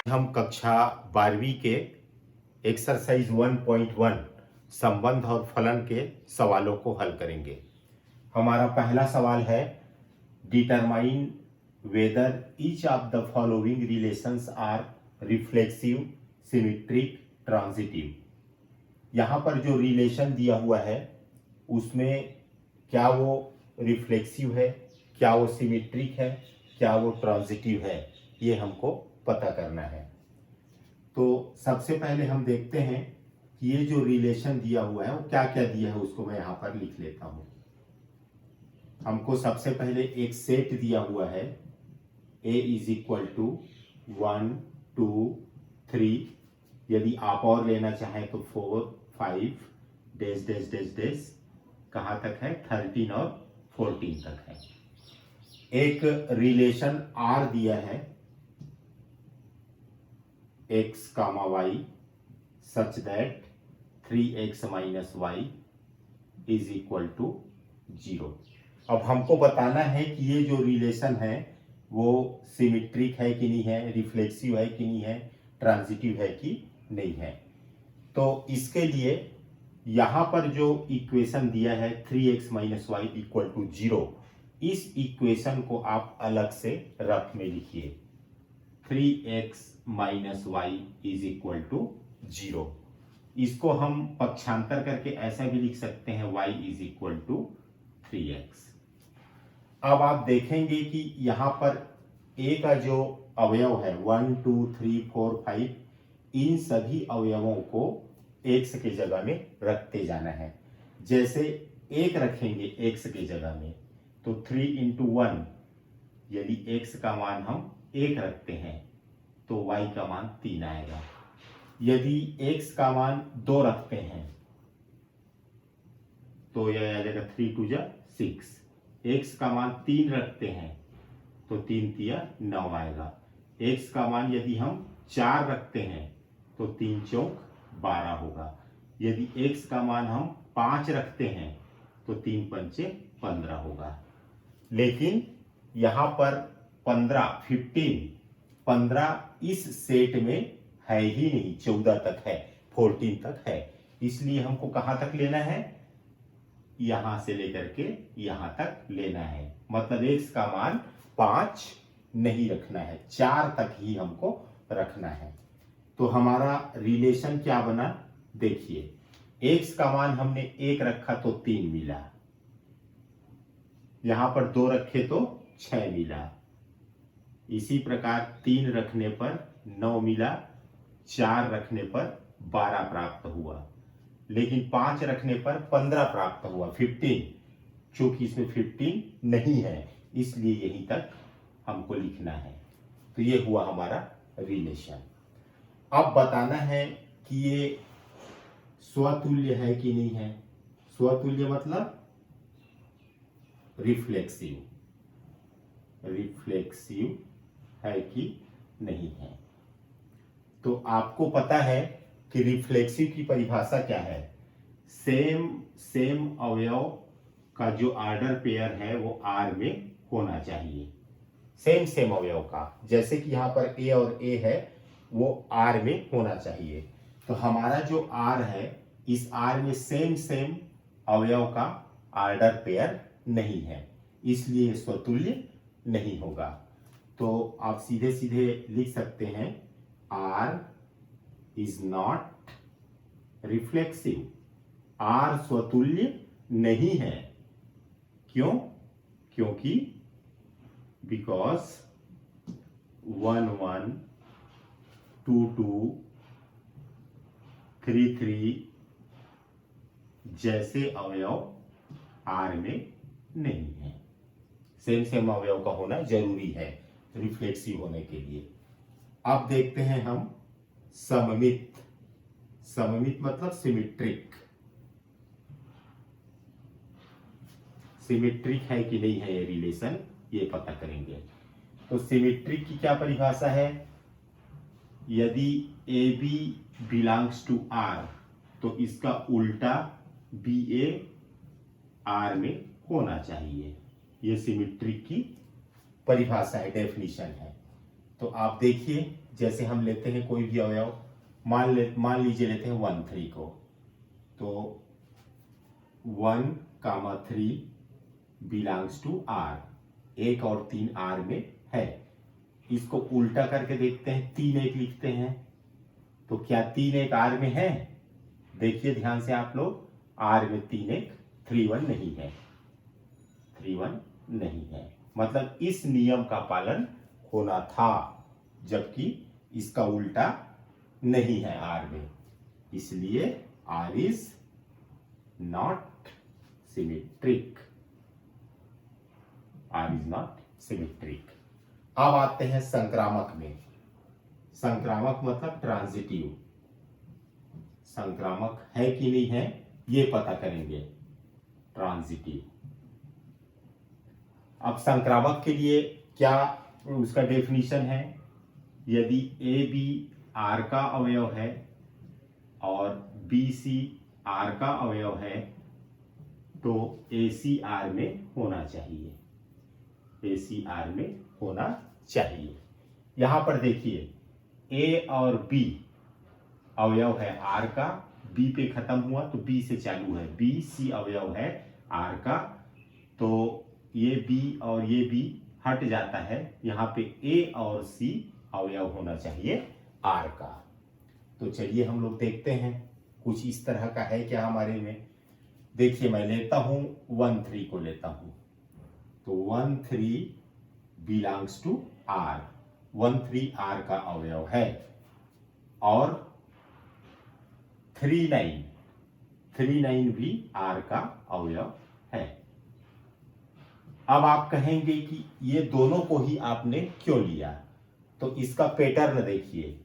हम कक्षा 12वीं के एक्सरसाइज 1.1 संबंध और फलन के सवालों को हल करेंगे। हमारा पहला सवाल है, determine whether each of the following relations are reflexive, symmetric, transitive. यहाँ पर जो रिलेशन दिया हुआ है उसमें क्या वो रिफ्लेक्सिव है, क्या वो सिमेट्रिक है, क्या वो ट्रांजिटिव है, ये हमको पता करना है। तो सबसे पहले हम देखते हैं कि ये जो रिलेशन दिया हुआ है वो क्या क्या दिया है, उसको मैं यहाँ पर लिख लेता हूं। हमको सबसे पहले एक सेट दिया हुआ है, a इज इक्वल टू 1 2 3, यदि आप और लेना चाहें तो 4 5 डैश डैश डैश डैश, कहाँ तक है 13 और 14 तक है। एक रिलेशन R दिया है, x comma y such that 3x minus y is equal to 0। अब हमको बताना है कि ये जो रिलेशन है वो सिमेट्रिक है कि नहीं है, रिफ्लेक्सिव है कि नहीं है, ट्रांजिटिव है कि नहीं है। तो इसके लिए यहां पर जो इक्वेशन दिया है 3x minus Y equal to 0, इस इक्वेशन को आप अलग से रफ में लिखिए। 3x minus y is equal to 0। इसको हम पक्षांतर करके ऐसा भी लिख सकते हैं y is equal to 3x। अब आप देखेंगे कि यहां पर a का जो अवयव है 1 2 3 4 5, इन सभी अवयवों को x के जगह में रखते जाना है। जैसे एक रखेंगे x के जगह में तो 3 इंटू 1, यदि x का मान हम 1 रखते हैं तो y का मान 3 आएगा। यदि x का मान 2 रखते हैं तो यह आ जाएगा 3 2 जा 6। x का मान 3 रखते हैं तो 3 तिया 9 आएगा। x का मान यदि हम 4 रखते हैं तो 3 चौक 12 होगा। यदि x का मान हम 5 रखते हैं तो 3 पंचे 15 होगा। लेकिन यहां पर 15 इस सेट में है ही नहीं, 14 तक है, 14 तक है। इसलिए हमको कहां तक लेना है, यहां से लेकर के यहां तक लेना है। मतलब x का मान 5 नहीं रखना है, 4 तक ही हमको रखना है। तो हमारा रिलेशन क्या बना, देखिए x का मान हमने 1 रखा तो 3 मिला, यहां पर 2 रखे तो 6 मिला, इसी प्रकार 3 रखने पर 9 मिला, 4 रखने पर 12 प्राप्त हुआ, लेकिन 5 रखने पर 15 प्राप्त हुआ, 15। चूंकि इसमें 15 नहीं है इसलिए यहीं तक हमको लिखना है। तो ये हुआ हमारा रिलेशन। अब बताना है कि ये स्वतुल्य है कि नहीं है। स्वतुल्य मतलब रिफ्लेक्सिव, रिफ्लेक्सिव है कि नहीं है। तो आपको पता है कि रिफ्लेक्सिव की परिभाषा क्या है, सेम अवयव का जो ऑर्डर पेयर है वो R में होना चाहिए। सेम अवयव का, जैसे कि यहां पर A और A है वो R में होना चाहिए। तो हमारा जो R है, इस R में सेम अवयव का ऑर्डर पेयर नहीं है, इसलिए स्वतुल्य नहीं होगा। तो आप सीधे सीधे लिख सकते हैं R is not reflexive. R स्वतुल्य नहीं है। क्यों? क्योंकि बिकॉज 1 1 2 2 3 3 जैसे अवयव R में नहीं है। सेम अवयव का होना जरूरी है रिफ्लेक्सिव होने के लिए। अब देखते हैं हम सममित। सममित मतलब सिमेट्रिक। सिमेट्रिक है कि नहीं है ये रिलेशन, ये पता करेंगे। तो सिमेट्रिक की क्या परिभाषा है, यदि AB बिलोंग्स टू R तो इसका उल्टा BA R में होना चाहिए। ये सिमेट्रिक की परिभाषा है, डेफिनेशन है। तो आप देखिए, जैसे हम लेते हैं कोई भी अवयव, मान लीजिए लेते हैं 1 3 को, तो 1, 3 बिलोंग्स टू आर, 1 और 3 आर में है। इसको उल्टा करके देखते हैं, 3 1 लिखते हैं, तो क्या 3 1 आर में है? देखिए ध्यान से आप लोग, आर में 3 1 3 1 नहीं है, 3 1 नहीं है, मतलब इस नियम का पालन होना था, जबकि इसका उल्टा नहीं है आर में, इसलिए R is not symmetric, R is not symmetric. अब आते हैं संक्रामक में। संक्रामक मतलब ट्रांजिटिव, संक्रामक है कि नहीं है ये पता करेंगे, ट्रांजिटिव। अब संक्रामक के लिए क्या उसका डेफिनेशन है? यदि ए बी आर का अवयव है और बी सी आर का अवयव है, तो ए सी आर में होना चाहिए, ए सी आर में होना चाहिए। यहां पर देखिए, ए और बी अवयव है आर का, बी पे खत्म हुआ तो बी से चालू है, बी सी अवयव है आर का, तो ये बी और ये बी हट जाता है, यहां पे ए और सी अवयव होना चाहिए आर का। तो चलिए हम लोग देखते हैं कुछ इस तरह का है क्या हमारे में। देखिए मैं लेता हूं 1 3 को लेता हूं, तो 1 3 बिलोंग्स टू आर, 1 3 आर का अवयव है, और 3 9 भी आर का अवयव है। अब आप कहेंगे कि ये दोनों को ही आपने क्यों लिया, तो इसका पैटर्न देखिए,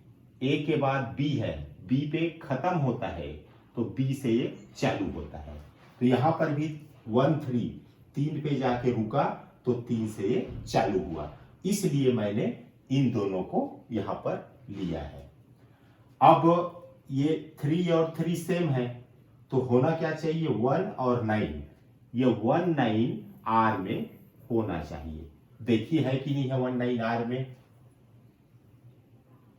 ए के बाद बी है, बी पे खत्म होता है, तो बी से ये चालू होता है, तो यहां पर भी 1 3 3 पे जाके रुका तो 3 से ये चालू हुआ, इसलिए मैंने इन दोनों को यहां पर लिया है। अब ये 3 और 3 सेम है, तो होना क्या चाहिए, 1 और 9, ये 1 9 आर में होना चाहिए। देखिए है कि नहीं है 1 9 आर में,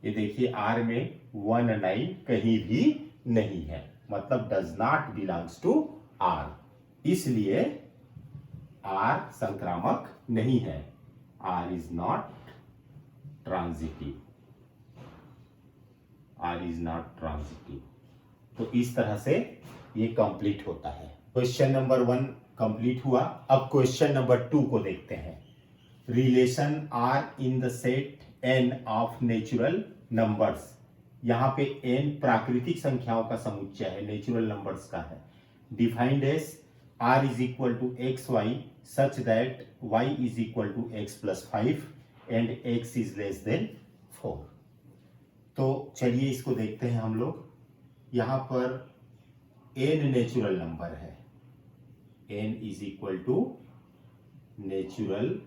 ये देखिए आर में 1 9 कहीं भी नहीं है, मतलब does not belongs to R, इसलिए आर संक्रामक नहीं है, R is not transitive, R is not transitive. तो इस तरह से ये कंप्लीट होता है। क्वेश्चन नंबर 1 कंप्लीट हुआ। अब क्वेश्चन नंबर 2 को देखते हैं। Relation R in the set n of natural numbers, यहां पे n प्राकृतिक संख्याओं का समुच्चय है, नेचुरल नंबर्स का है। Defined as r is equal to x y such that y is equal to x plus 5 and x is less than 4। तो चलिए इसको देखते हैं हम लोग। यहां पर n नेचुरल नंबर है, n is equal to natural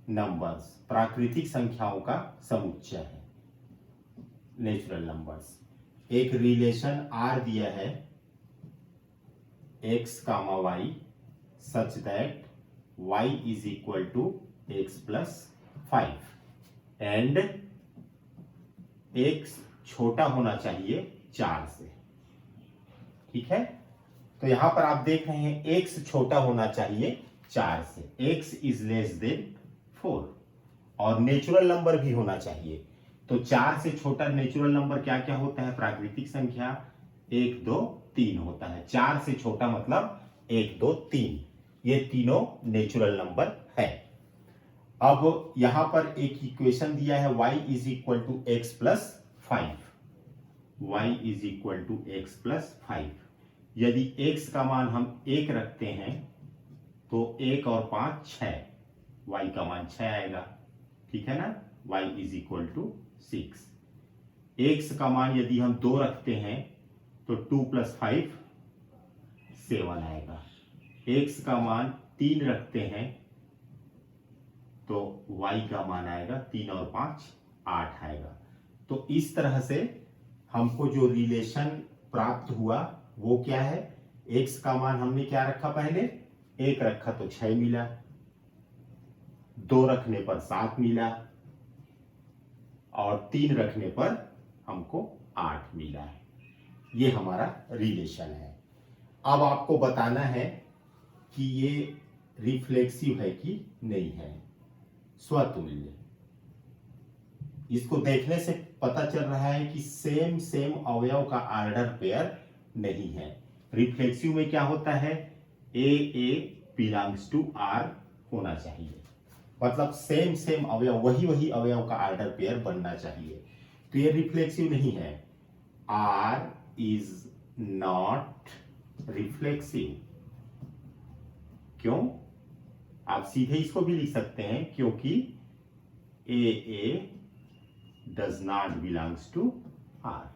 numbers, प्राकृतिक संख्याओं का समुच्चय है, नेचुरल नंबर्स। एक रिलेशन आर दिया है x comma y such that y is equal to x plus 5 and x छोटा होना चाहिए 4 से, ठीक है। तो यहां पर आप देख रहे हैं x छोटा होना चाहिए 4 से, x इज लेस देन 4, और नेचुरल नंबर भी होना चाहिए। तो 4 से छोटा नेचुरल नंबर क्या क्या होता है, प्राकृतिक संख्या 1 2 3 होता है, 4 से छोटा मतलब 1 2 3, ये तीनों नेचुरल नंबर है। अब यहां पर एक इक्वेशन दिया है y is equal to x plus 5, y is equal to x plus 5। यदि x का मान हम 1 रखते हैं तो 1 और 5 6, y का मान 6 आएगा, ठीक है ना, y is equal to 6। x का मान यदि हम 2 रखते हैं तो 2 प्लस 5 7 आएगा, x का मान 3 रखते हैं तो y का मान आएगा 3 और 5 8 आएगा। तो इस तरह से हमको जो रिलेशन प्राप्त हुआ वो क्या है, x का मान हमने क्या रखा, पहले 1 रखा तो 6 मिला, 2 रखने पर 7 मिला, और 3 रखने पर हमको 8 मिला है। ये हमारा रिलेशन है। अब आपको बताना है कि ये रिफ्लेक्सिव है कि नहीं है, स्वतुल्य। इसको देखने से पता चल रहा है कि सेम सेम अवयव का ऑर्डर पेयर नहीं है। रिफ्लेक्सिव में क्या होता है, ए बिलोंग्स टू आर होना चाहिए, मतलब सेम सेम अवयव, वही वही अवयव का ऑर्डर पेयर बनना चाहिए। तो ये रिफ्लेक्सिव नहीं है। R is not reflexive. क्यों? आप सीधे इसको भी लिख सकते हैं, क्योंकि a does not belongs to R.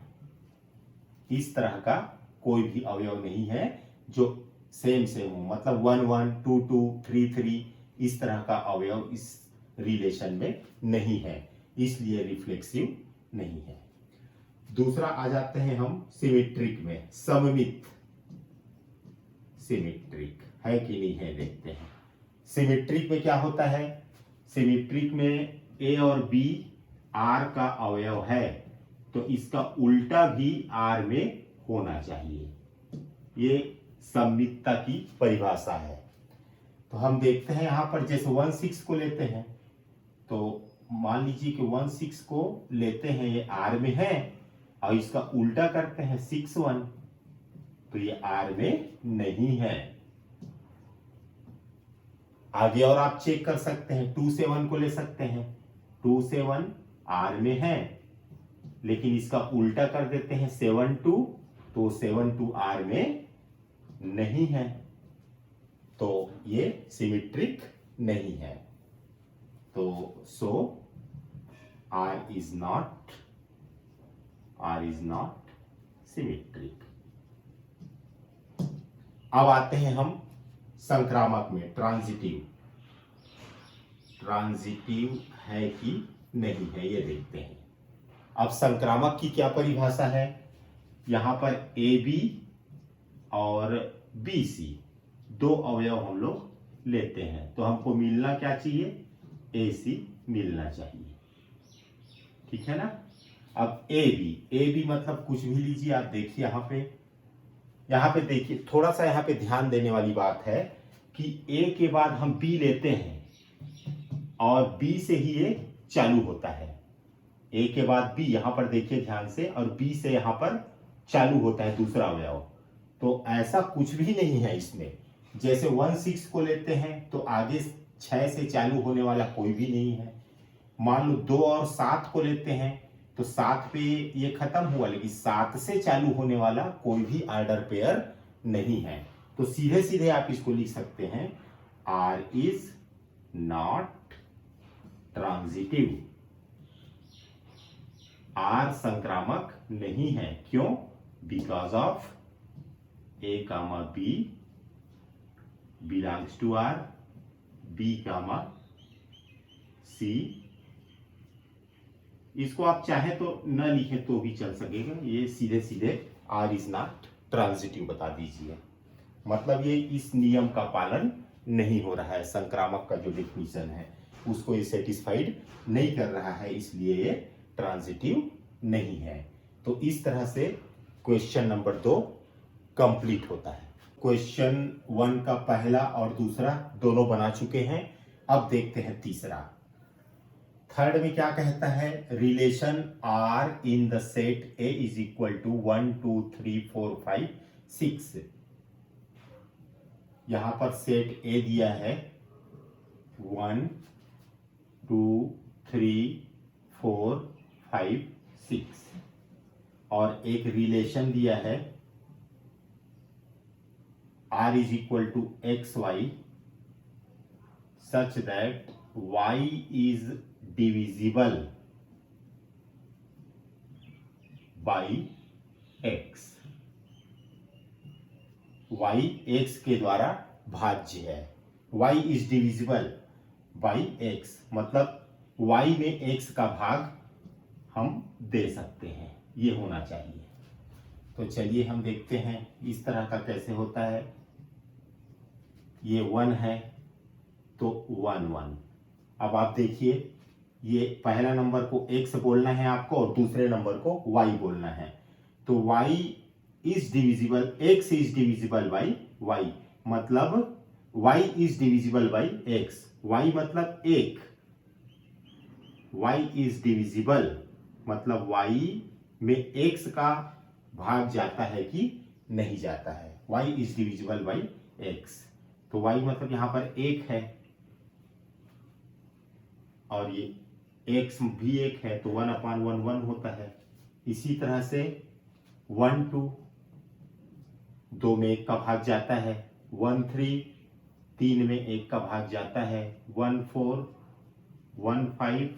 इस तरह का कोई भी अवयव नहीं है जो सेम सेम हो, मतलब 1 1 2 2 3 3 इस तरह का अवयव इस रिलेशन में नहीं है, इसलिए रिफ्लेक्सिव नहीं है। दूसरा आ जाते हैं हम सिमेट्रिक में। सममित सिमेट्रिक है कि नहीं है देखते हैं। सिमेट्रिक में क्या होता है, सिमेट्रिक में ए और बी आर का अवयव है, तो इसका उल्टा भी आर में होना चाहिए। ये सममितता की परिभाषा है। तो हम देखते हैं यहां पर, जैसे 1 6 को लेते हैं, तो मान लीजिए कि 1 6 को लेते हैं, ये आर में है, और इसका उल्टा करते हैं 6 1, तो ये आर में नहीं है। आगे और आप चेक कर सकते हैं, 2 से 1 को ले सकते हैं, 2 से 1 आर में है, लेकिन इसका उल्टा कर देते हैं 7 2, तो 7 2 आर में नहीं है, तो ये सिमेट्रिक नहीं है। तो सो आर इज नॉट सिमेट्रिक। अब आते हैं हम संक्रामक में, ट्रांजिटिव है कि नहीं है ये देखते हैं। अब संक्रामक की क्या परिभाषा है, यहां पर ए बी और बी सी 2 अवयव हम लोग लेते हैं, तो हमको मिलना क्या चाहिए, ए सी मिलना चाहिए, ठीक है ना। अब ए बी मतलब कुछ भी लीजिए, आप देखिए यहां पे देखिए, थोड़ा सा यहां पे ध्यान देने वाली बात है कि ए के बाद हम बी लेते हैं और बी से ही ये चालू होता है। ए के बाद बी, यहां पर देखिए ध्यान से, और बी से यहां पर चालू होता है दूसरा अवयव। तो ऐसा कुछ भी नहीं है इसमें। जैसे 1 6 को लेते हैं तो आगे 6 से चालू होने वाला कोई भी नहीं है। मान लो 2 और 7 को लेते हैं तो 7 पे ये खत्म हुआ, लेकिन 7 से चालू होने वाला कोई भी ऑर्डर पेयर नहीं है। तो सीधे सीधे आप इसको लिख सकते हैं, R is not transitive. R संक्रामक नहीं है। क्यों? Because of a comma b belongs to R, b comma c. इसको आप चाहे तो न लिखें तो भी चल सकेगा, ये सीधे सीधे आर इज नॉट ट्रांजिटिव बता दीजिए। मतलब ये इस नियम का पालन नहीं हो रहा है, संक्रामक का जो डेफिनेशन है उसको ये सेटिस्फाइड नहीं कर रहा है, इसलिए ये ट्रांजिटिव नहीं है। तो इस तरह से क्वेश्चन नंबर 2 कंप्लीट होता है। क्वेश्चन 1 का पहला और दूसरा दोनों बना चुके हैं। अब देखते हैं तीसरा। थर्ड में क्या कहता है, relation R in the set A is equal to 1 2 3 4 5 6। यहां पर सेट ए दिया है 1 2 3 4 5 6, और एक रिलेशन दिया है r is equal to xy such that y is divisible by x। y x के द्वारा भाज्य है। y is divisible by x मतलब y में x का भाग हम दे सकते हैं, ये होना चाहिए। तो चलिए हम देखते हैं इस तरह का कैसे होता है। ये 1 है तो 1 1। अब आप देखिए ये पहला नंबर को x बोलना है आपको और दूसरे नंबर को y बोलना है। तो y is divisible, x is divisible by y, मतलब y is divisible by x, y मतलब एक, y इज डिविजिबल मतलब y में x का भाग जाता है कि नहीं जाता है, y is divisible by x। तो y मतलब यहां पर एक है और ये x भी एक है, तो 1/1 1 होता है। इसी तरह से 1 2, 2 में 1 का भाग जाता है, 1 3, 3 में 1 का भाग जाता है, 1 4, 1 5,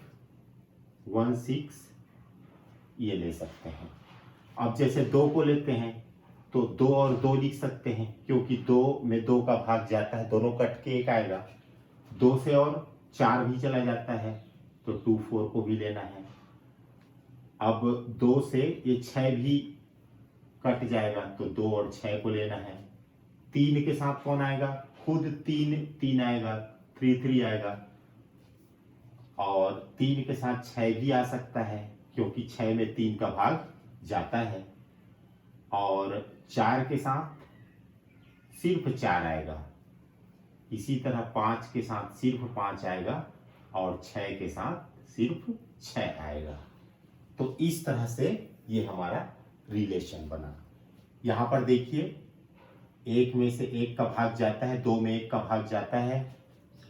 1 6, ये ले सकते हैं। अब जैसे 2 को लेते हैं तो 2 और 2 लिख सकते हैं, क्योंकि 2 में 2 का भाग जाता है, दोनों कट के 1 आएगा। 2 से और 4 भी चला जाता है, तो 2 4 को भी लेना है। अब 2 से ये 6 भी कट जाएगा, तो 2 और 6 को लेना है। 3 के साथ कौन आएगा, खुद 3 3 आएगा, 3 3 आएगा, और 3 के साथ 6 भी आ सकता है, क्योंकि 6 में 3 का भाग जाता है। और 4 के साथ सिर्फ 4 आएगा। इसी तरह 5 के साथ सिर्फ 5 आएगा और 6 के साथ सिर्फ 6 आएगा। तो इस तरह से ये हमारा रिलेशन बना। यहां पर देखिए, 1 में से 1 का भाग जाता है, 2 में 1 का भाग जाता है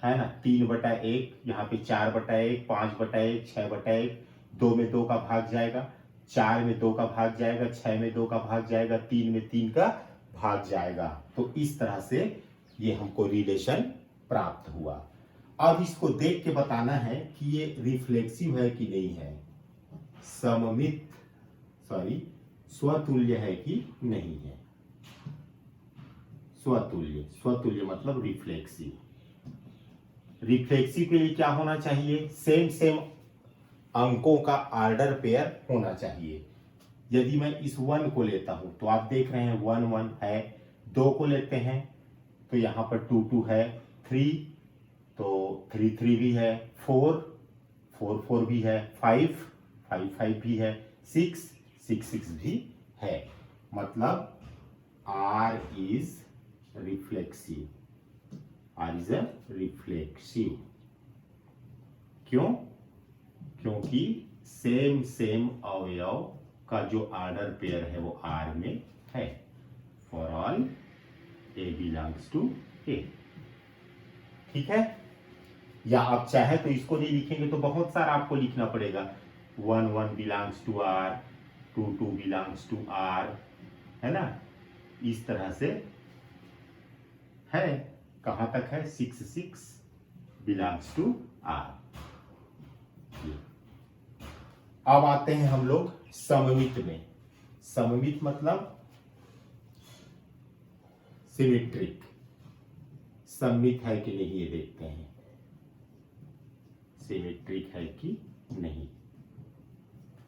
ना, 3/1, यहाँ पे 4/1, 5/1, 6/1, 2 में 2 का भाग जाएगा, 4 में 2 का भाग जाएगा, 6 में 2 का भाग जाएगा, 3 में 3 का भाग जाएगा। तो इस तरह से ये हमको रिलेशन प्राप्त हुआ। अब इसको देख के बताना है कि ये रिफ्लेक्सिव है कि नहीं है, सममित स्वतुल्य है कि नहीं है। स्वतुल्य मतलब रिफ्लेक्सिव। रिफ्लेक्सिव के लिए क्या होना चाहिए, सेम अंकों का ऑर्डर पेयर होना चाहिए। यदि मैं इस 1 को लेता हूं तो आप देख रहे हैं 1 1 है, 2 को लेते हैं तो यहां पर 2 2 है, 3 तो 3 3 भी है, 4 4 4 भी है, 5 5 5 भी है, 6 6 6 भी है। मतलब R is reflexive, R is a reflexive। क्यों, क्योंकि सेम अवयव का जो ऑर्डर पेयर है वो R में है। For all A belongs to A। ठीक है, या आप चाहे तो इसको नहीं लिखेंगे तो बहुत सारा आपको लिखना पड़ेगा, 1 1 belongs to R, 2 2 belongs to R, है ना। इस तरह से है, कहां तक है, 6 6 belongs to R। अब आते हैं हम लोग सममित में। सममित मतलब सिमेट्रिक, सममित है कि नहीं ये देखते हैं, सिमेट्रिक है कि नहीं।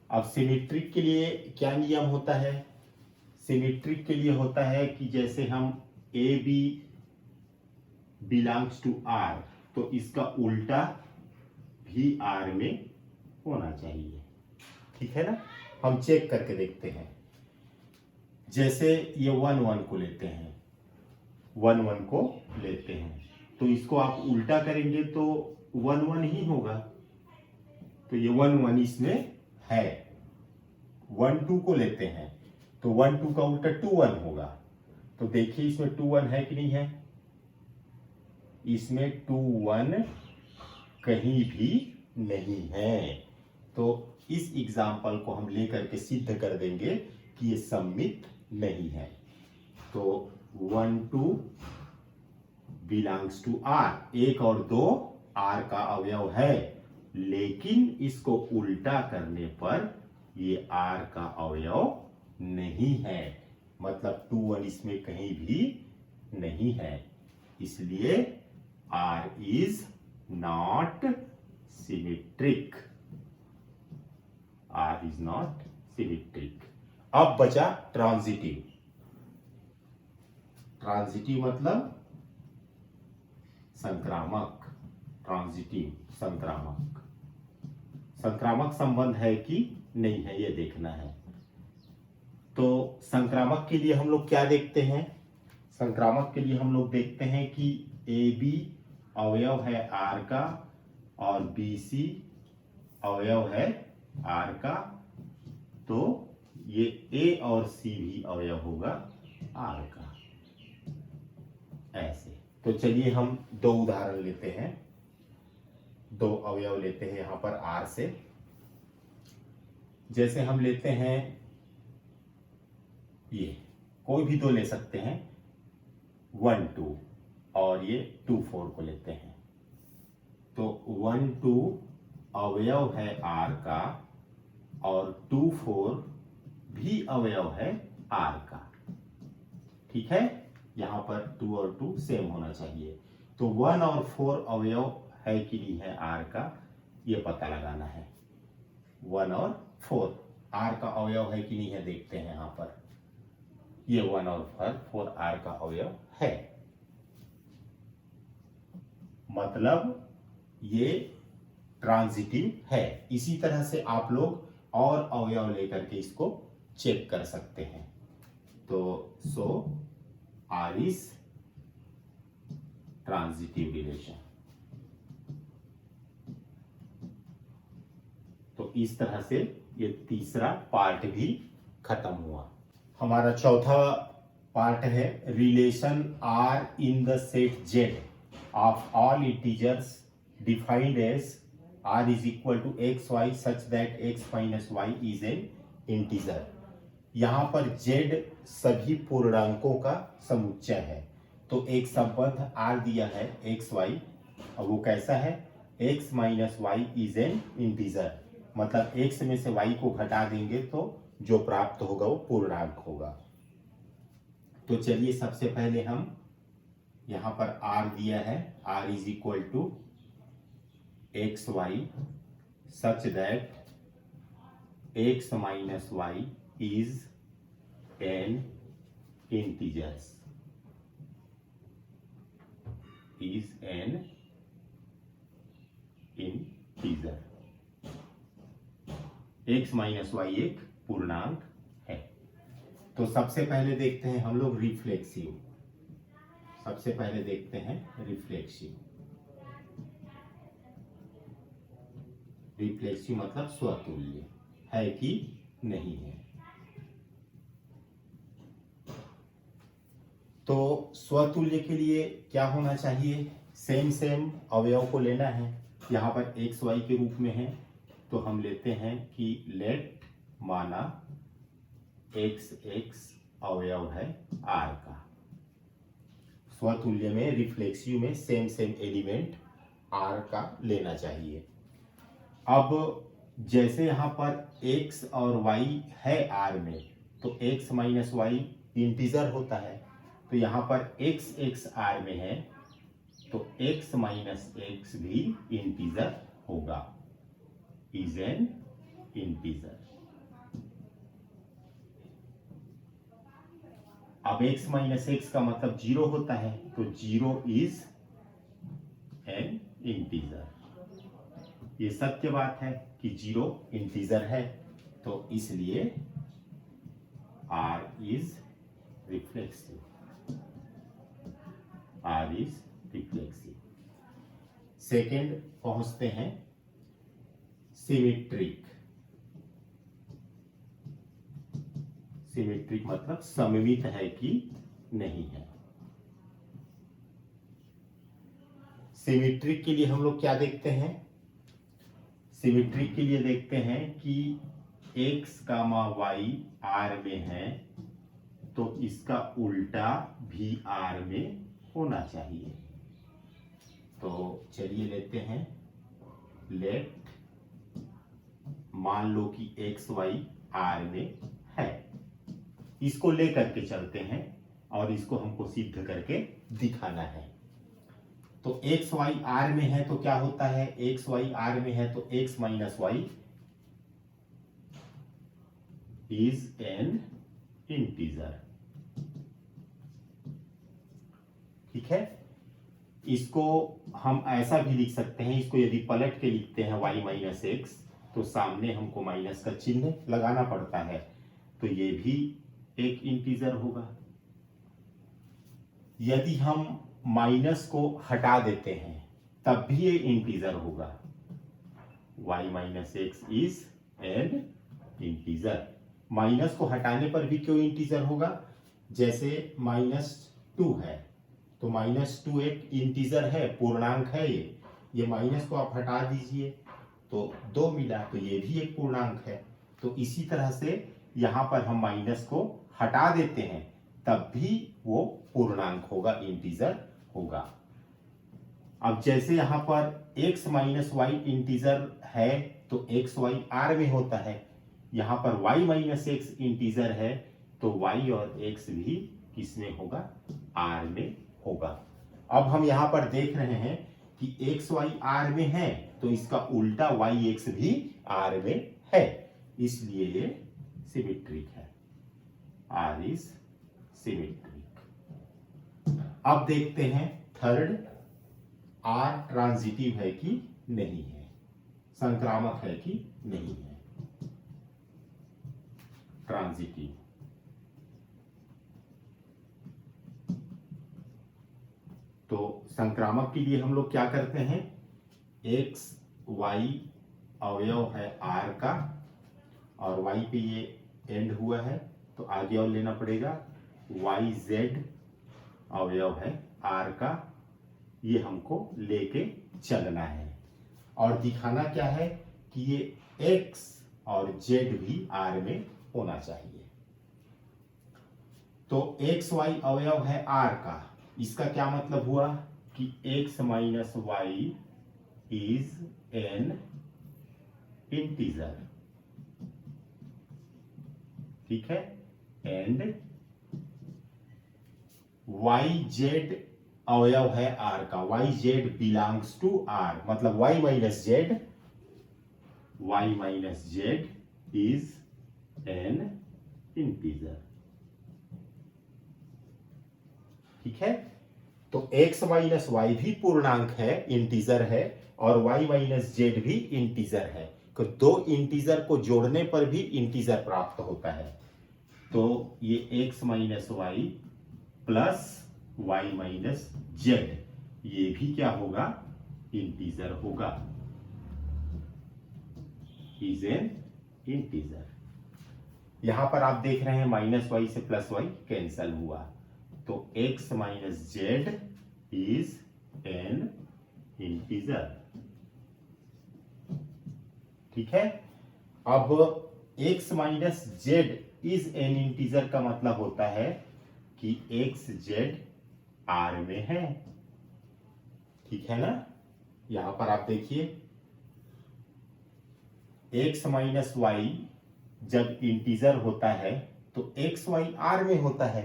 अब सिमेट्रिक के लिए क्या नियम होता है, सिमेट्रिक के लिए होता है कि जैसे हम A B belongs to R, तो इसका उल्टा भी आर में होना चाहिए। ठीक है ना, हम चेक करके देखते हैं। जैसे ये 1 1 को लेते हैं, 1 1 को लेते हैं, तो इसको आप उल्टा करेंगे तो 1 1 ही होगा, तो ये 1 1 इसमें है। 1 2 को लेते हैं तो 1 2 का उल्टा 2 1 होगा, तो देखिए इसमें 2 1 है कि नहीं है, इसमें 2 1 कहीं भी नहीं है। तो इस एग्जाम्पल को हम लेकर के सिद्ध कर देंगे कि ये सममित नहीं है। तो 1 2 बिलोंग्स टू आर, 1 और 2 आर का अवयव है, लेकिन इसको उल्टा करने पर ये आर का अवयव नहीं है, मतलब 2 1 इसमें कहीं भी नहीं है, इसलिए R is not symmetric, R is not symmetric. अब बचा ट्रांजिटिव। ट्रांजिटिव मतलब संक्रामक, ट्रांजिटिव संक्रामक। संक्रामक संबंध है कि नहीं है, ये देखना है। तो संक्रामक के लिए हम लोग क्या देखते हैं? संक्रामक के लिए हम लोग देखते हैं कि ए बी अवयव है आर का और बी सी अवयव है आर का, तो ये ए और सी भी अवयव होगा आर का, ऐसे। तो चलिए हम दो उदाहरण लेते हैं, दो अवयव लेते हैं यहां पर आर से। जैसे हम लेते हैं ये, कोई भी दो ले सकते हैं, 1 2 और ये 2 4 को लेते हैं। तो 1 2 अवयव है आर का और 2 4 भी अवयव है आर का, ठीक है। यहां पर 2 और 2 सेम होना चाहिए। तो 1 और 4 अवयव है कि नहीं है आर का, ये पता लगाना है। 1 और 4 आर का अवयव है कि नहीं है, देखते हैं यहां पर। ये 1 और 4 आर का अवयव है, मतलब ये ट्रांजिटिव है। इसी तरह से आप लोग और अवयव लेकर के इसको चेक कर सकते हैं। तो सो आर इज ट्रांजिटिव रिलेशन। तो इस तरह से ये तीसरा पार्ट भी खत्म हुआ। हमारा चौथा पार्ट है relation R in the set Z of all integers defined as r is equal to x y such that x minus y is an integer। यहाँ पर z सभी पूर्णांकों का समुच्चय है। तो एक संबंध r दिया है x y, और वो कैसा है, x minus y is an integer, मतलब x में से y को घटा देंगे तो जो प्राप्त होगा वो पूर्णांक होगा। तो चलिए सबसे पहले हम यहाँ पर r दिया है, r is equal to x y such that x minus y is an integers, is an integer. X minus y एक पूर्णांक है। तो सबसे पहले देखते हैं हम लोग रिफ्लेक्सिव, सबसे पहले देखते हैं रिफ्लेक्सिव। रिफ्लेक्सिव मतलब स्वतुल्य है कि नहीं है। तो स्वतुल्य के लिए क्या होना चाहिए, सेम सेम अवयव को लेना है। यहाँ पर एक्स वाई के रूप में है, तो हम लेते हैं कि लेट माना एक्स एक्स अवयव है आर का। स्वतुल्य में, रिफ्लेक्सिव में सेम सेम एलिमेंट आर का लेना चाहिए। अब जैसे यहाँ पर x और y है r में, तो x माइनस वाई इंटीजर होता है। तो यहाँ पर x x r में है, तो x माइनस एक्स भी इंटीजर होगा, इज एन इंटीजर। अब x माइनस एक्स का मतलब 0 होता है, तो 0 इज एन इंटीजर। ये सत्य बात है कि 0 इंटीजर है, तो इसलिए r is reflexive, r is reflexive. Second पहुंचते हैं सिमेट्रिक। सिमेट्रिक मतलब सममित है कि नहीं है। सिमेट्रिक के लिए हम लोग क्या देखते हैं, सिमेट्रिक के लिए देखते हैं कि x कामा y r में है, तो इसका उल्टा भी r में होना चाहिए। तो चलिए लेते हैं, लेट मान लो कि x y r में है, इसको लेकर के चलते हैं और इसको हमको सिद्ध करके दिखाना है। तो एक्स वाई आर में है तो क्या होता है, एक्स वाई आर में है तो x minus y is an integer, ठीक है। इसको हम ऐसा भी लिख सकते हैं, इसको यदि पलट के लिखते हैं y माइनस एक्स, तो सामने हमको माइनस का चिन्ह लगाना पड़ता है, तो ये भी एक इंटीजर होगा। यदि हम माइनस को हटा देते हैं तब भी ये इंटीजर होगा। y minus x is an integer. Minus को हटाने पर भी क्यों इंटीजर होगा? जैसे -2 है तो -2 एक इंटीजर है, पूर्णांक है। ये माइनस को आप हटा दीजिए तो 2 मिला, तो ये भी एक पूर्णांक है। तो इसी तरह से यहां पर हम माइनस को हटा देते हैं तब भी वो पूर्णांक होगा, इंटीजर होगा। अब जैसे यहां पर x माइनस वाई इंटीजर है तो एक्स वाई आर में होता है, यहां पर y माइनस एक्स इंटीजर है तो y और x भी किसमें होगा? r में होगा। अब हम यहां पर देख रहे हैं कि एक्स वाई आर में है तो इसका उल्टा वाई एक्स भी आर में है, इसलिए ये सिमेट्रिक है। R is symmetric. अब देखते हैं थर्ड, आर ट्रांजिटिव है कि नहीं है, संक्रामक है कि नहीं है। ट्रांजिटिव, तो संक्रामक के लिए हम लोग क्या करते हैं? एक्स वाई अवयव है आर का और वाई पे ये एंड हुआ है तो आगे और लेना पड़ेगा। वाई जेड अवयव है आर का, ये हमको लेके चलना है और दिखाना क्या है कि ये एक्स और जेड भी आर में होना चाहिए। तो एक्स वाई अवयव है आर का, इसका क्या मतलब हुआ कि x minus y is an integer, ठीक है। एंड वाई जेड अवयव है आर का, y z belongs to R, मतलब y minus z is an integer, ठीक है। तो x माइनस वाई भी पूर्णांक है, इंटीजर है, और y माइनस जेड भी इंटीजर है। तो दो इंटीजर को जोड़ने पर भी इंटीजर प्राप्त होता है। तो ये x minus y plus y minus z, ये भी क्या होगा? इंटीजर होगा, इज एन इंटीजर। यहां पर आप देख रहे हैं माइनस वाई से प्लस वाई कैंसल हुआ, तो x minus z is an integer, ठीक है। अब x minus z is an integer का मतलब होता है कि x जेड आर में है, ठीक है ना। यहां पर आप देखिए x माइनस वाई जब इंटीजर होता है तो एक्स वाई आर में होता है,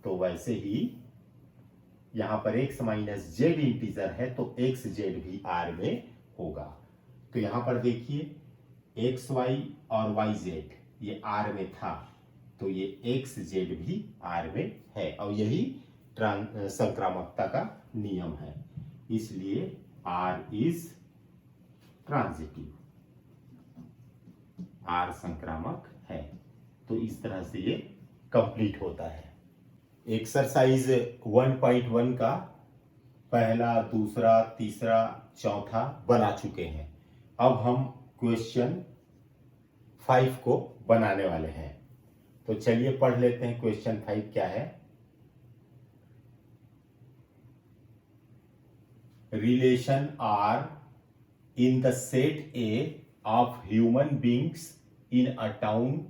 तो वैसे ही यहां पर x माइनस जेड इंटीजर है तो एक्स जेड भी आर में होगा। तो यहां पर देखिए एक्स वाई और वाई जेड ये आर में था, तो ये एक्स जेड भी आर में है, और यही संक्रामकता का नियम है, इसलिए आर इज ट्रांजिटिव, आर संक्रामक है। तो इस तरह से ये कंप्लीट होता है। एक्सरसाइज 1.1 का पहला, दूसरा, तीसरा, चौथा बना चुके हैं। अब हम क्वेश्चन 5 को बनाने वाले हैं, तो चलिए पढ़ लेते हैं क्वेश्चन 5 क्या है। Relation R in the set A of human beings in a town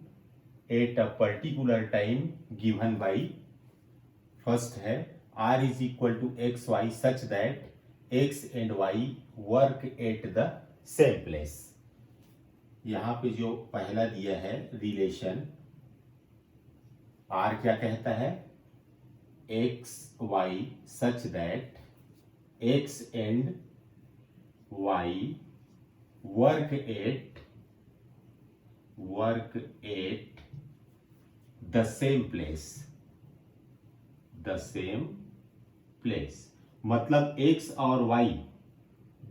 at a particular time given by, first है r is equal to x y such that x and y work at the same place. यहां पे जो पहला दिया है relation r क्या कहता है? x y such that x and y work at the same place, मतलब x और y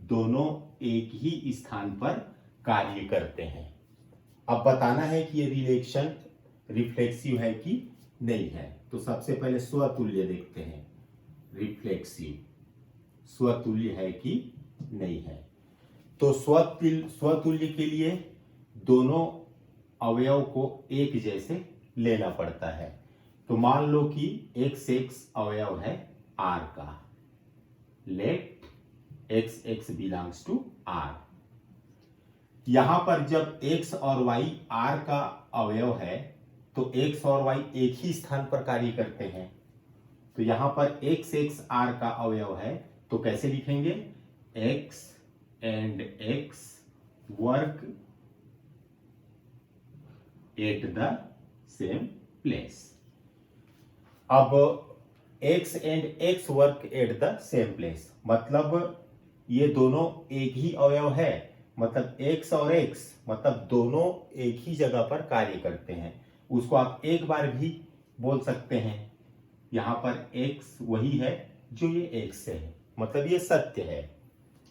दोनों एक ही स्थान पर कार्य करते हैं। अब बताना है कि ये रिलेशन रिफ्लेक्सिव है कि नहीं है। तो सबसे पहले स्वतुल्य देखते हैं, रिफ्लेक्सिव स्वतुल्य है कि नहीं है। तो स्वतुल्य के लिए दोनों अवयव को एक जैसे लेना पड़ता है। तो मान लो कि x अवयव है r का, let x belongs to r। यहां पर जब x और y r का अवयव है तो x और y एक ही स्थान पर कार्य करते हैं। तो यहां पर x r का अवयव है तो कैसे लिखेंगे, x and x work at the same place। अब x and x work at the same place मतलब ये दोनों एक ही अवयव है, मतलब x और x मतलब दोनों एक ही जगह पर कार्य करते हैं। उसको आप एक बार भी बोल सकते हैं। यहां पर x वही है जो ये x है, मतलब ये सत्य है।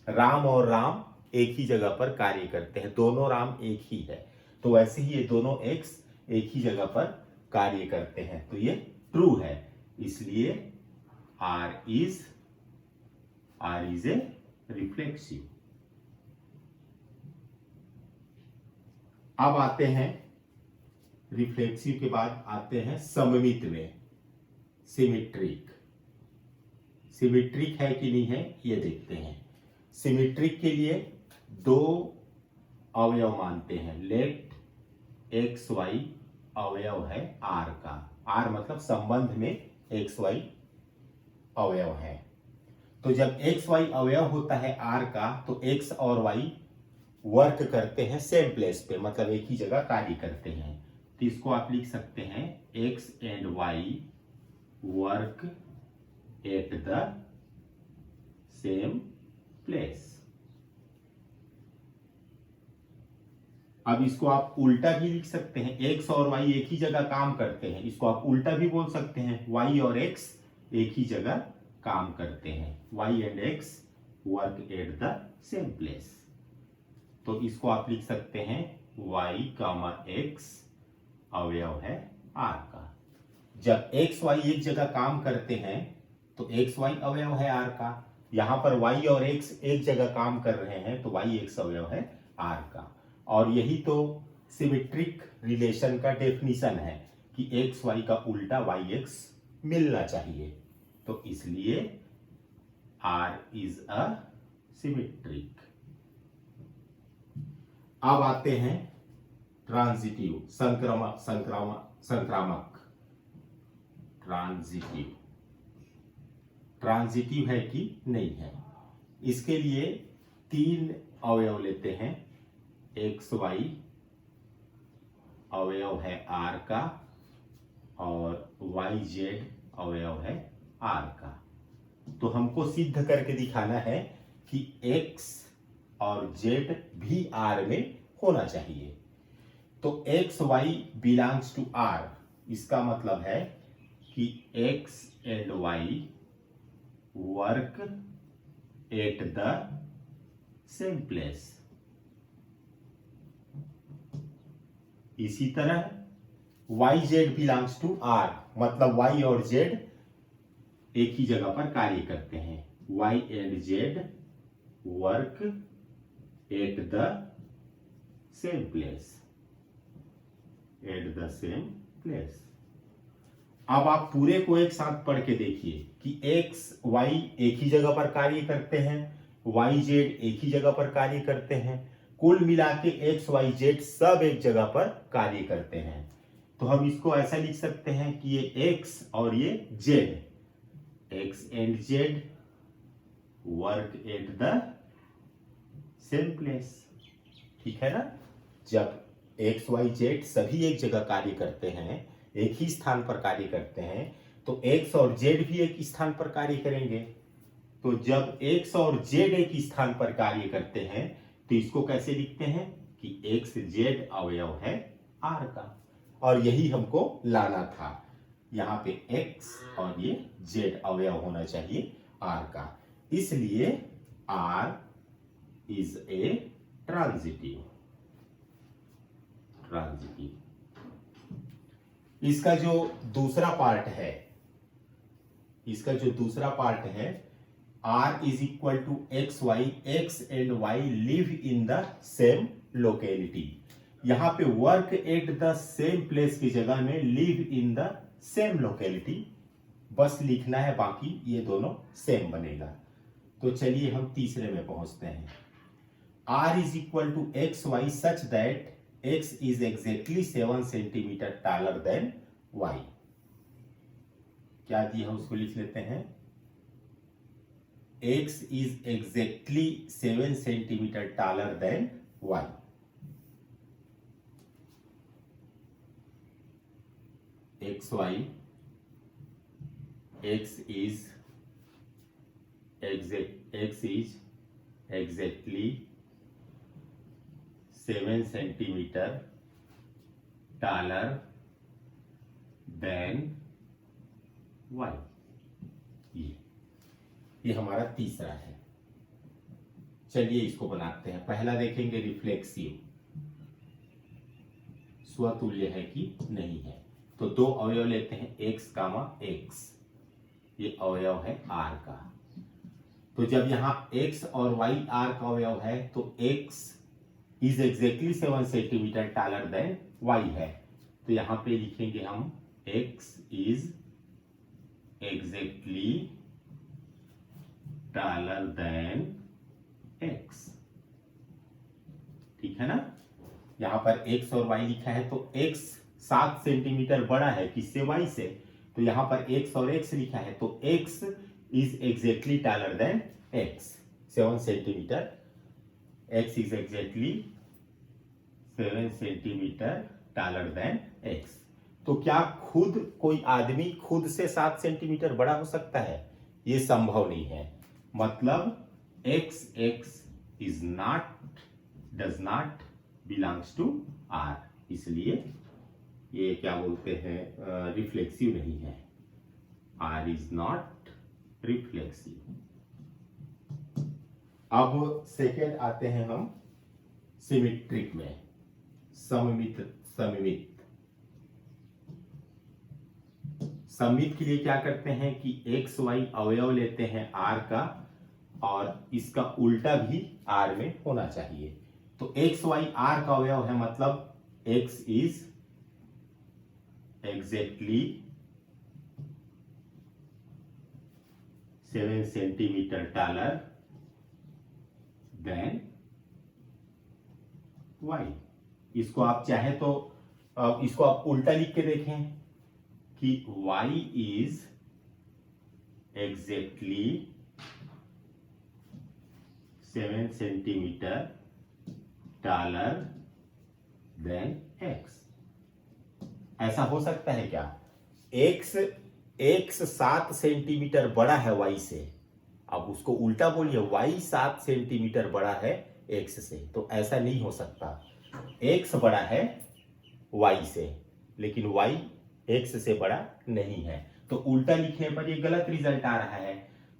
राम और राम एक ही जगह पर कार्य करते हैं, दोनों राम एक ही है। तो वैसे ही ये दोनों x एक ही जगह पर कार्य करते हैं, तो ये ट्रू है। इसलिए R is a रिफ्लेक्सिव। अब आते हैं रिफ्लेक्सिव के बाद आते हैं सममित में, सिमेट्रिक। सिमेट्रिक है कि नहीं है ये देखते हैं। सिमेट्रिक के लिए दो अवयव मानते हैं, लेट एक्स वाई अवयव है r का, r मतलब संबंध में एक्स वाई अवयव है। तो जब एक्स वाई अवयव होता है r का तो x और y वर्क करते हैं सेम प्लेस पे, मतलब एक ही जगह कार्य करते हैं। तो इसको आप लिख सकते हैं x and y work at the same place. अब इसको आप उल्टा भी लिख सकते हैं, x और y एक ही जगह काम करते हैं, इसको आप उल्टा भी बोल सकते हैं, y और x एक ही जगह काम करते हैं, y and x work at the same place. तो इसको आप लिख सकते हैं y, x अवयव है r का। जब x y एक जगह काम करते हैं तो x y अवयव है r का। यहां पर y और x एक जगह काम कर रहे हैं तो y x अवयव है r का। और यही तो सिमेट्रिक रिलेशन का डेफिनेशन है कि x y का उल्टा y x मिलना चाहिए। तो इसलिए R इज अ सिमेट्रिक। अब आते हैं ट्रांजिटिव, संक्रामक। ट्रांजिटिव है कि नहीं है, इसके लिए तीन अवयव लेते हैं, एक्स वाई अवयव है r का और वाई जेड अवयव है r का। तो हमको सिद्ध करके दिखाना है कि x और z भी r में होना चाहिए। तो x y belongs to r, इसका मतलब है कि x and y work at the same place. इसी तरह y z belongs to r, मतलब y और z एक ही जगह पर कार्य करते हैं, y and z work at the same place, अब आप पूरे को एक साथ पढ़ के देखिए कि x y एक ही जगह पर कार्य करते हैं, y z एक ही जगह पर कार्य करते हैं, कुल मिला के x y z सब एक जगह पर कार्य करते हैं। तो हम इसको ऐसा लिख सकते हैं कि ये x और ये z, x and z work at the same place. ठीक है ना। जब x y z सभी एक जगह कार्य करते हैं, एक ही स्थान पर कार्य करते हैं, तो x और z भी एक स्थान पर कार्य करेंगे। तो जब x और z एक स्थान पर कार्य करते हैं तो इसको कैसे लिखते हैं कि x z अवयव है r का, और यही हमको लाना था। यहाँ पे x और ये z अवयव होना चाहिए r का, इसलिए r is a transitive. Transitive. इसका जो दूसरा पार्ट है, r is equal to x y, x and y live in the same locality. यहां पे work at the same place की जगह में live in the same locality बस लिखना है, बाकी ये दोनों सेम बनेगा। तो चलिए हम तीसरे में पहुंचते हैं। r is equal to x y such that x is exactly 7 centimetre taller than y। क्या दिया है उसको लिख लेते हैं। x is exactly 7 centimetre taller than y। x is exactly 7 centimetre taller than y। ये हमारा तीसरा है। चलिए इसको बनाते हैं। पहला देखेंगे रिफ्लेक्सिव, स्वतुल्य है कि नहीं है। तो दो अवयव लेते हैं, x कामा x, ये अवयव है r का। तो जब यहां x और y r का अवयव है तो x is exactly 7 centimetre taller than y है। तो यहां पे लिखेंगे हम x is exactly taller than x। ठीक है ना। यहां पर x और y लिखा है तो x 7 सेंटीमीटर बड़ा है किससे, y से। तो यहां पर x और x लिखा है तो x is exactly taller than x, 7 centimetre. x is exactly 7 centimetre taller than x। तो क्या खुद कोई आदमी खुद से 7 सेंटीमीटर बड़ा हो सकता है? ये संभव नहीं है। मतलब x is not, does not belongs to r, इसलिए ये क्या बोलते हैं, रिफ्लेक्सिव नहीं है। r is not reflexive. अब सेकेंड आते हैं हम सिमेट्रिक में, सममित। सममित के लिए क्या करते हैं कि एक्स वाई अवयव लेते हैं r का और इसका उल्टा भी r में होना चाहिए। तो एक्स वाई r का अवयव है, मतलब x is exactly 7 centimetre taller than y। इसको आप चाहे तो इसको आप उल्टा लिख के देखें कि y is exactly 7 centimetre taller than x। ऐसा हो सकता है क्या? x 7 सेंटीमीटर बड़ा है y से, अब उसको उल्टा बोलिए, y 7 सेंटीमीटर बड़ा है x से, तो ऐसा नहीं हो सकता। x बड़ा है y से, लेकिन y x से बड़ा नहीं है, तो उल्टा लिखने पर ये गलत रिजल्ट आ रहा है।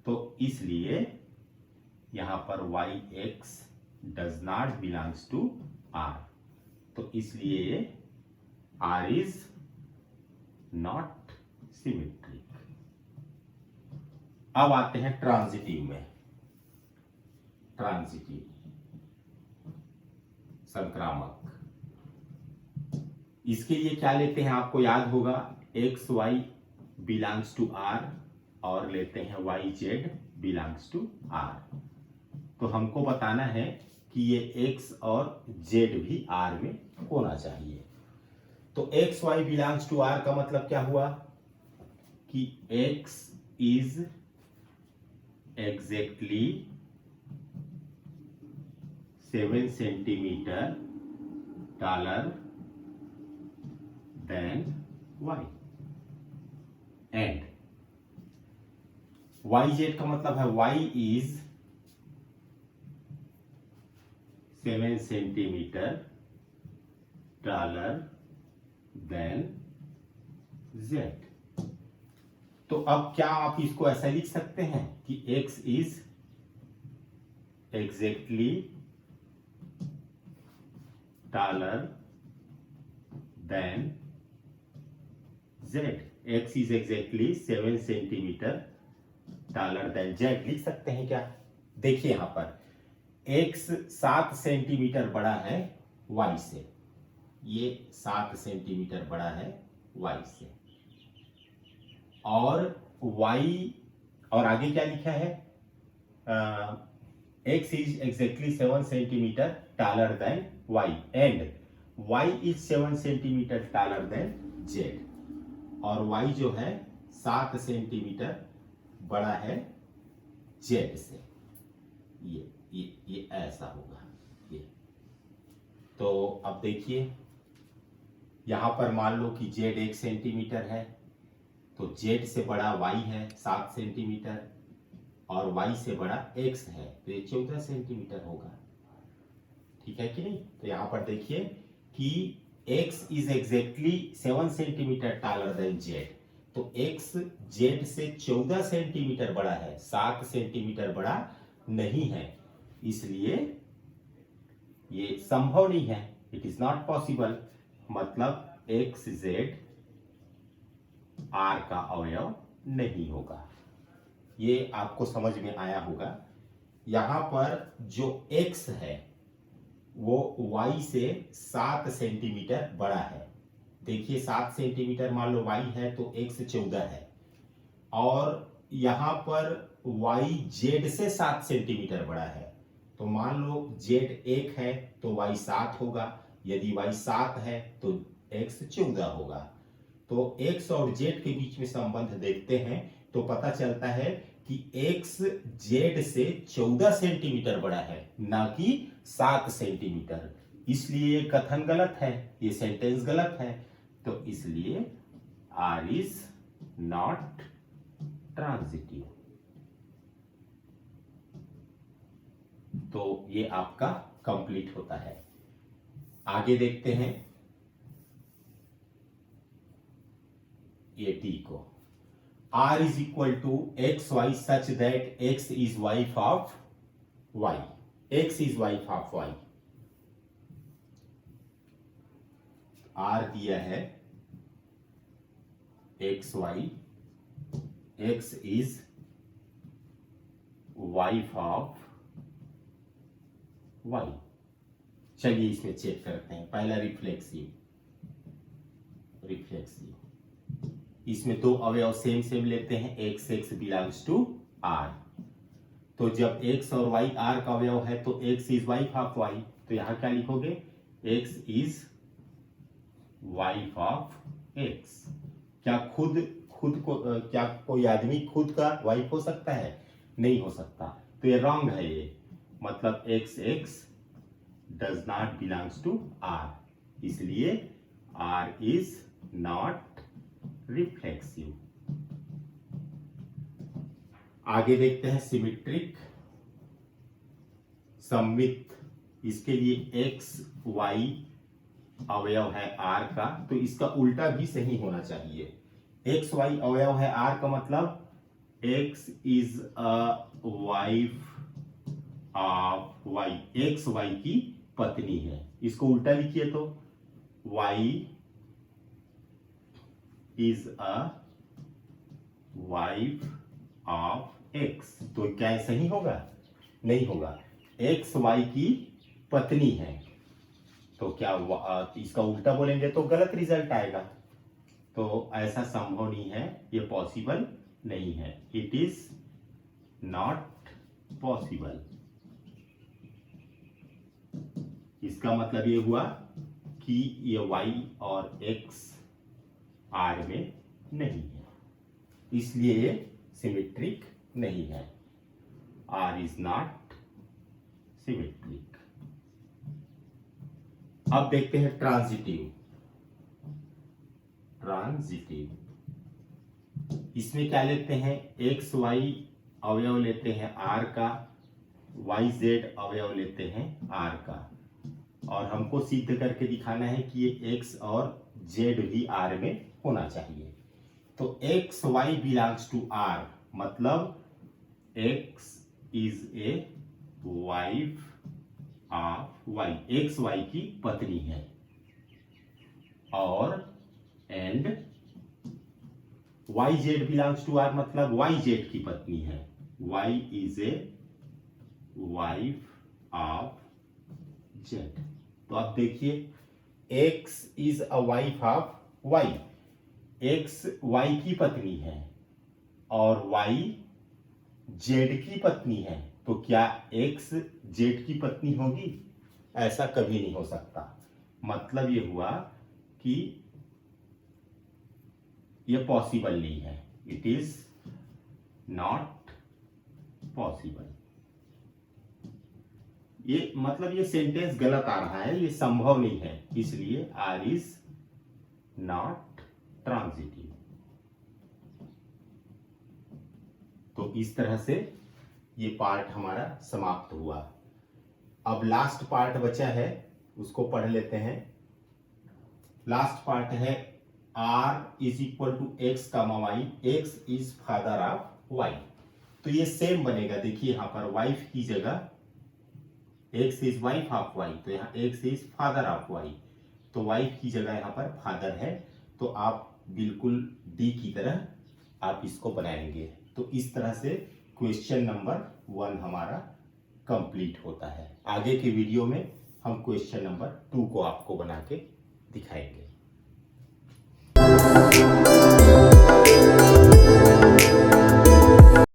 तो इसलिए यहां पर yx does not belongs to r, तो इसलिए r इज नॉट सिमेट्रिक। अब आते हैं ट्रांजिटिव में। ट्रांजिटिव संक्रामक, इसके लिए क्या लेते हैं आपको याद होगा, x y belongs to r और लेते हैं y z belongs to r। तो हमको बताना है कि ये x और z भी r में होना चाहिए। तो x y belongs to r का मतलब क्या हुआ कि x is exactly 7 centimetre taller than y। And yz का मतलब है y is 7 centimetre taller than z। तो अब क्या आप इसको ऐसा लिख सकते हैं कि x is exactly taller than z. X is exactly 7 centimetre taller than z. लिख सकते हैं क्या? देखिए यहां पर एक्स 7 सेंटीमीटर बड़ा है वाई से, ये 7 सेंटीमीटर बड़ा है वाई से, और वाई, और आगे क्या लिखा है? X is exactly 7 centimetre taller than y and y is 7 centimetre taller than z, और वाई जो है 7 सेंटीमीटर बड़ा है जेड से। ये ऐसा होगा ये। तो अब देखिए यहां पर मान लो कि जेड 1 सेंटीमीटर है, तो जेड से बड़ा वाई है 7 सेंटीमीटर, और वाई से बड़ा एक्स है, तो ये 14 सेंटीमीटर होगा। ठीक है कि नहीं? तो यहां पर देखिए कि x is exactly 7 centimetre taller than Z, तो एक्स जेड से 14 सेंटीमीटर बड़ा है, 7 सेंटीमीटर बड़ा नहीं है, इसलिए ये संभव नहीं है, इट इज नॉट पॉसिबल। मतलब एक्स जेड आर का अवयव नहीं होगा। ये आपको समझ में आया होगा। यहां पर जो x है वो y से 7 सेंटीमीटर बड़ा है। देखिए 7 सेंटीमीटर मान लो y है तो x 14 है, और यहां पर y z से 7 सेंटीमीटर बड़ा है, तो मान लो z 1 है तो y 7 होगा, यदि y 7 है तो x 14 होगा। तो x और z के बीच में संबंध देखते हैं तो पता चलता है कि x z से 14 सेंटीमीटर बड़ा है, ना कि 7 सेंटीमीटर। इसलिए ये कथन गलत है, ये सेंटेंस गलत है, तो इसलिए r इज नॉट ट्रांजिटिव। तो ये आपका कंप्लीट होता है। आगे देखते हैं ये टी को। R is equal to xy such that x is wife of y. x is wife of y. R दिया है xy, x is wife of y. चलिए इसमें चेक करते हैं। पहला रिफ्लेक्सिव, इसमें दो अवयव सेम सेम लेते हैं, x x belongs to R. तो जब एक्स और वाई आर का अवयव है तो x is wife of y, तो यहां क्या लिखोगे? X is wife of x. क्या खुद को क्या कोई आदमी खुद का वाइफ हो सकता है? नहीं हो सकता, तो ये रॉन्ग है। ये मतलब x x does not belongs to R, इसलिए आर इज नॉट रिफ्लेक्सिव। आगे देखते हैं सिमेट्रिक, सममित। इसके लिए एक्स वाई अवयव है आर का, तो इसका उल्टा भी सही होना चाहिए। एक्स वाई अवयव है आर का मतलब x is a wife of y, x y की पत्नी है। इसको उल्टा लिखिए तो y is a wife of x, तो क्या सही होगा? नहीं होगा। एक्स वाई की पत्नी है, तो क्या इसका उल्टा बोलेंगे तो गलत रिजल्ट आएगा। तो ऐसा संभव नहीं है, ये पॉसिबल नहीं है, इट इज नॉट पॉसिबल। इसका मतलब ये हुआ कि ये y और x R में नहीं है, इसलिए ये सिमेट्रिक नहीं है। R is not symmetric. अब देखते हैं ट्रांजिटिव। इसमें क्या लेते हैं? एक्स वाई अवयव लेते हैं R का, वाई जेड अवयव लेते हैं R का, और हमको सिद्ध करके दिखाना है कि ये x और z भी R में होना चाहिए। तो x y belongs to R, मतलब x is a wife of y, x y की पत्नी है। और and y z belongs to R, मतलब वाई जेड की पत्नी है। Y is a wife of z. तो आप देखिए x is a wife of y, x y की पत्नी है और वाई जेड की पत्नी है, तो क्या एक्स जेड की पत्नी होगी? ऐसा कभी नहीं हो सकता। मतलब ये हुआ कि ये पॉसिबल नहीं है, इट इज नॉट पॉसिबल। ये मतलब ये सेंटेंस गलत आ रहा है, ये संभव नहीं है, इसलिए आर इज नॉट ट्रांजिटिव। तो इस तरह से ये पार्ट हमारा समाप्त हुआ। अब लास्ट पार्ट बचा है, उसको पढ़ लेते हैं। लास्ट पार्ट है R is equal to x comma y, x is father of y. तो ये सेम बनेगा, देखिए यहां पर वाइफ की जगह x is wife of y, तो यहाँ x is father of y, तो वाइफ की जगह यहाँ पर फादर है। तो आप बिल्कुल डी की तरह आप इसको बनाएंगे। तो इस तरह से क्वेश्चन नंबर 1 हमारा कंप्लीट होता है। आगे के वीडियो में हम क्वेश्चन नंबर 2 को आपको बना के दिखाएंगे।